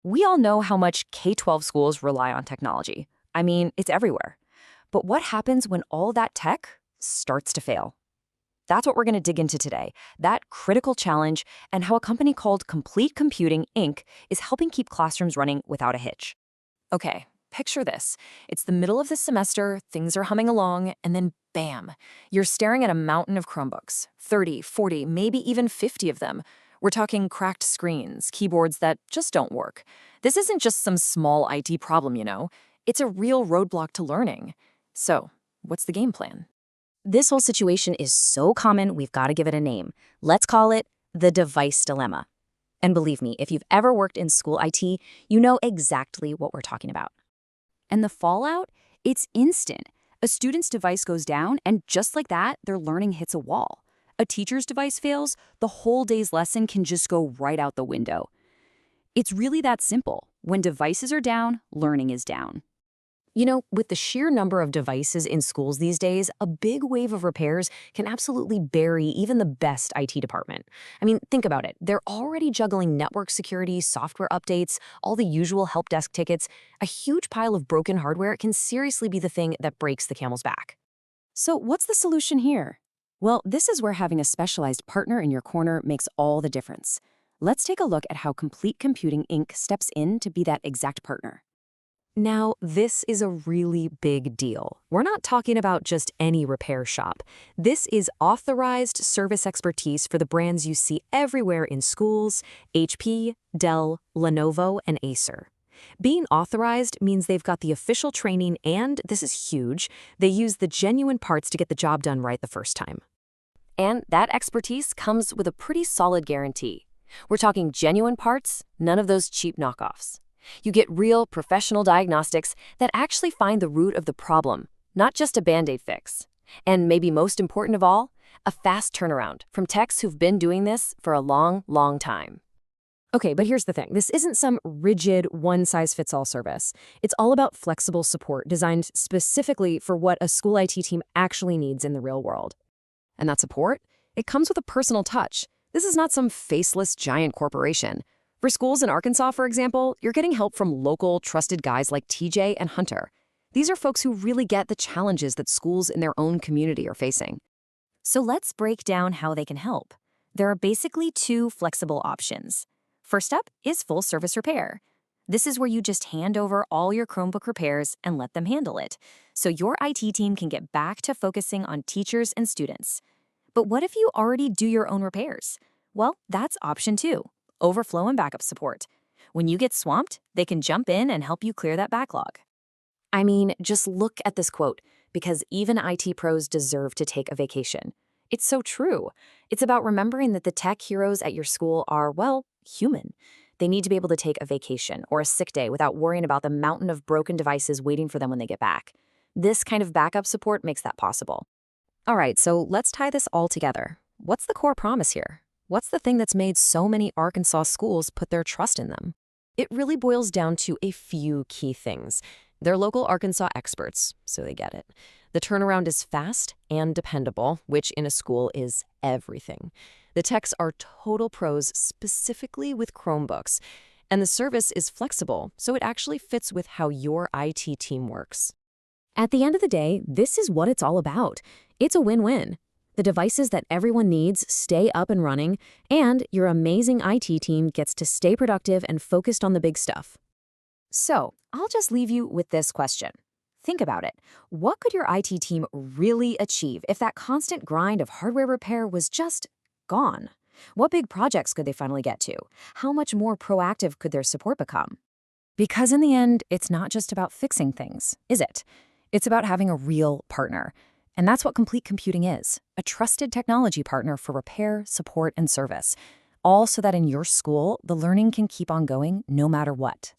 We all know how much K-12 schools rely on technology. I mean, it's everywhere. But what happens when all that tech starts to fail? That's what we're going to dig into today, that critical challenge and how a company called Complete Computing, Inc. is helping keep classrooms running without a hitch. Okay, picture this. It's the middle of the semester, things are humming along, and then bam, you're staring at a mountain of Chromebooks, 30, 40, maybe even 50 of them. We're talking cracked screens, keyboards that just don't work. This isn't just some small IT problem, you know. It's a real roadblock to learning. So, what's the game plan? This whole situation is so common, we've got to give it a name. Let's call it the device dilemma. And believe me, if you've ever worked in school IT, you know exactly what we're talking about. And the fallout? It's instant. A student's device goes down, and just like that, their learning hits a wall. A teacher's device fails, the whole day's lesson can just go right out the window. It's really that simple. When devices are down, learning is down. You know, with the sheer number of devices in schools these days, a big wave of repairs can absolutely bury even the best IT department. I mean, think about it. They're already juggling network security, software updates, all the usual help desk tickets. A huge pile of broken hardware can seriously be the thing that breaks the camel's back. So what's the solution here? Well, this is where having a specialized partner in your corner makes all the difference. Let's take a look at how Complete Computing, Inc. steps in to be that exact partner. Now, this is a really big deal. We're not talking about just any repair shop. This is authorized service expertise for the brands you see everywhere in schools: HP, Dell, Lenovo, and Acer. Being authorized means they've got the official training and, this is huge, they use the genuine parts to get the job done right the first time. And that expertise comes with a pretty solid guarantee. We're talking genuine parts, none of those cheap knockoffs. You get real professional diagnostics that actually find the root of the problem, not just a Band-Aid fix. And maybe most important of all, a fast turnaround from techs who've been doing this for a long, long time. Okay, but here's the thing. This isn't some rigid one-size-fits-all service. It's all about flexible support designed specifically for what a school IT team actually needs in the real world. And that support? It comes with a personal touch. This is not some faceless giant corporation. For schools in Arkansas, for example, you're getting help from local, trusted guys like TJ and Hunter. These are folks who really get the challenges that schools in their own community are facing. So let's break down how they can help. There are basically two flexible options. First up is full service repair. This is where you just hand over all your Chromebook repairs and let them handle it, so your IT team can get back to focusing on teachers and students. But what if you already do your own repairs? Well, that's option two. Overflow and backup support. When you get swamped, they can jump in and help you clear that backlog. I mean, just look at this quote, because even IT pros deserve to take a vacation. It's so true. It's about remembering that the tech heroes at your school are, well, human. They need to be able to take a vacation or a sick day without worrying about the mountain of broken devices waiting for them when they get back. This kind of backup support makes that possible. All right, so let's tie this all together. What's the core promise here? What's the thing that's made so many Arkansas schools put their trust in them? It really boils down to a few key things. They're local Arkansas experts, so they get it. The turnaround is fast and dependable, which in a school is everything. The techs are total pros, specifically with Chromebooks. And the service is flexible, so it actually fits with how your IT team works. At the end of the day, this is what it's all about. It's a win-win. The devices that everyone needs stay up and running, and your amazing IT team gets to stay productive and focused on the big stuff. So, I'll just leave you with this question. Think about it. What could your IT team really achieve if that constant grind of hardware repair was just gone? What big projects could they finally get to? How much more proactive could their support become? Because in the end, it's not just about fixing things, is it? It's about having a real partner. And that's what Complete Computing is, a trusted technology partner for repair, support, and service, all so that in your school, the learning can keep on going no matter what.